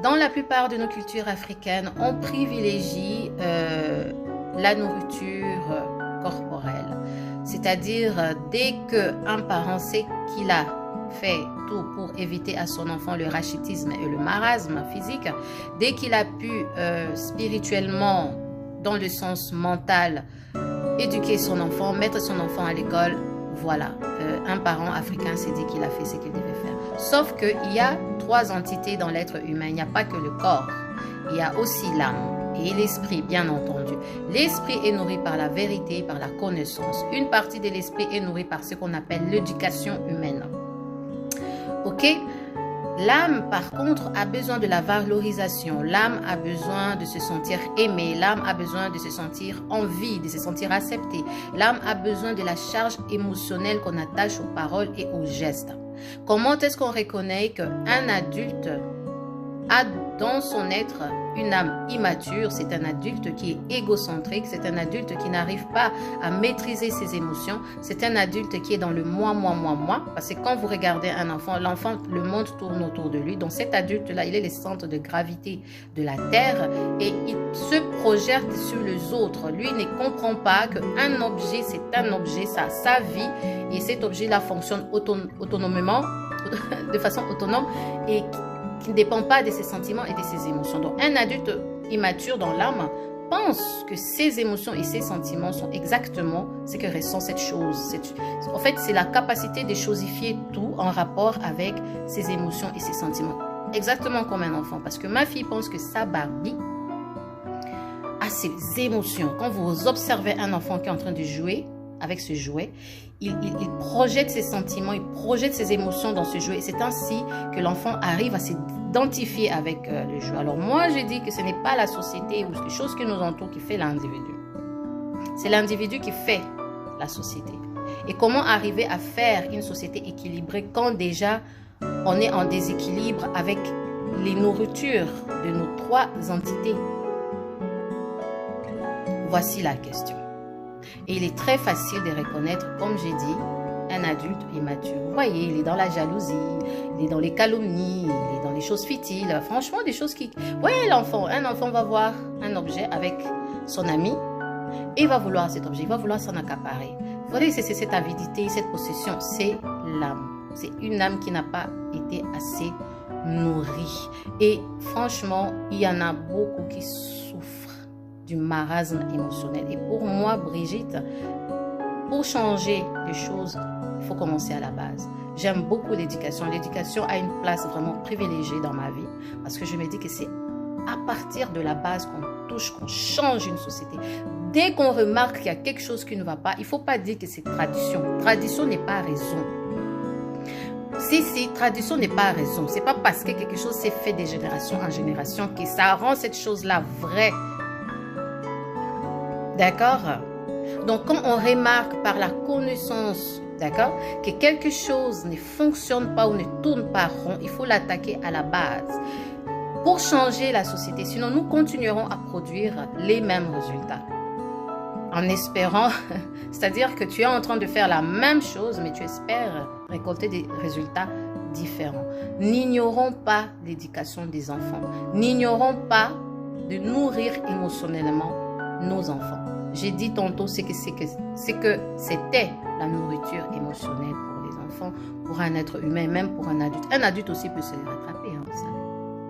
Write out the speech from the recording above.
Dans la plupart de nos cultures africaines, on privilégie la nourriture corporelle. C'est-à-dire, dès qu'un parent sait qu'il a fait tout pour éviter à son enfant le rachitisme et le marasme physique, dès qu'il a pu spirituellement, dans le sens mental, éduquer son enfant, mettre son enfant à l'école, voilà, un parent africain s'est dit qu'il a fait ce qu'il devait faire. Sauf qu'il y a 3 entités dans l'être humain, il n'y a pas que le corps, il y a aussi l'âme et l'esprit, bien entendu. L'esprit est nourri par la vérité, par la connaissance. Une partie de l'esprit est nourrie par ce qu'on appelle l'éducation humaine. Ok? L'âme, par contre, a besoin de la valorisation. L'âme a besoin de se sentir aimée. L'âme a besoin de se sentir en vie, de se sentir acceptée. L'âme a besoin de la charge émotionnelle qu'on attache aux paroles et aux gestes. Comment est-ce qu'on reconnaît qu'un adulte a dans son être une âme immature? C'est un adulte qui est égocentrique, c'est un adulte qui n'arrive pas à maîtriser ses émotions, c'est un adulte qui est dans le moi, parce que quand vous regardez un enfant, l'enfant, le monde tourne autour de lui, donc cet adulte-là, il est le centre de gravité de la Terre et il se projette sur les autres. Lui ne comprend pas qu'un objet, c'est un objet, ça a sa vie et cet objet-là fonctionne autonomement, de façon autonome et qui ne dépend pas de ses sentiments et de ses émotions. Donc, un adulte immature dans l'âme pense que ses émotions et ses sentiments sont exactement ce que ressent cette chose. En fait, c'est la capacité de chosifier tout en rapport avec ses émotions et ses sentiments. Exactement comme un enfant. Parce que ma fille pense que sa Barbie a ses émotions. Quand vous observez un enfant qui est en train de jouer avec ce jouet, il projette ses sentiments, il projette ses émotions dans ce jouet. C'est ainsi que l'enfant arrive à s'identifier avec le jouet. Alors moi, je dis que ce n'est pas la société ou les choses qui nous entourent qui fait l'individu. C'est l'individu qui fait la société. Et comment arriver à faire une société équilibrée quand déjà on est en déséquilibre avec les nourritures de nos 3 entités? Voici la question. Et il est très facile de reconnaître, comme j'ai dit, un adulte immature. Vous voyez, il est dans la jalousie, il est dans les calomnies, il est dans les choses futiles. Franchement, des choses qui... Vous voyez l'enfant, un enfant va voir un objet avec son ami et il va vouloir cet objet, il va vouloir s'en accaparer. Vous voyez, c'est cette avidité, cette possession, c'est l'âme. C'est une âme qui n'a pas été assez nourrie. Et franchement, il y en a beaucoup qui souffrent du marasme émotionnel. Et pour moi, Brigitte, pour changer les choses, il faut commencer à la base. J'aime beaucoup l'éducation. L'éducation a une place vraiment privilégiée dans ma vie parce que je me dis que c'est à partir de la base qu'on touche, qu'on change une société. Dès qu'on remarque qu'il y a quelque chose qui ne va pas, il ne faut pas dire que c'est tradition. Tradition n'est pas raison. Si, tradition n'est pas raison. Ce n'est pas parce que quelque chose s'est fait de génération en génération que ça rend cette chose-là vraie. D'accord? Donc, quand on remarque par la connaissance, d'accord, que quelque chose ne fonctionne pas ou ne tourne pas rond, il faut l'attaquer à la base pour changer la société. Sinon, nous continuerons à produire les mêmes résultats. En espérant, c'est-à-dire que tu es en train de faire la même chose, mais tu espères récolter des résultats différents. N'ignorons pas l'éducation des enfants. N'ignorons pas de nourrir émotionnellement nos enfants. J'ai dit tantôt ce que c'était la nourriture émotionnelle pour les enfants, pour un être humain, même pour un adulte. Un adulte aussi peut se rattraper. Hein, ça.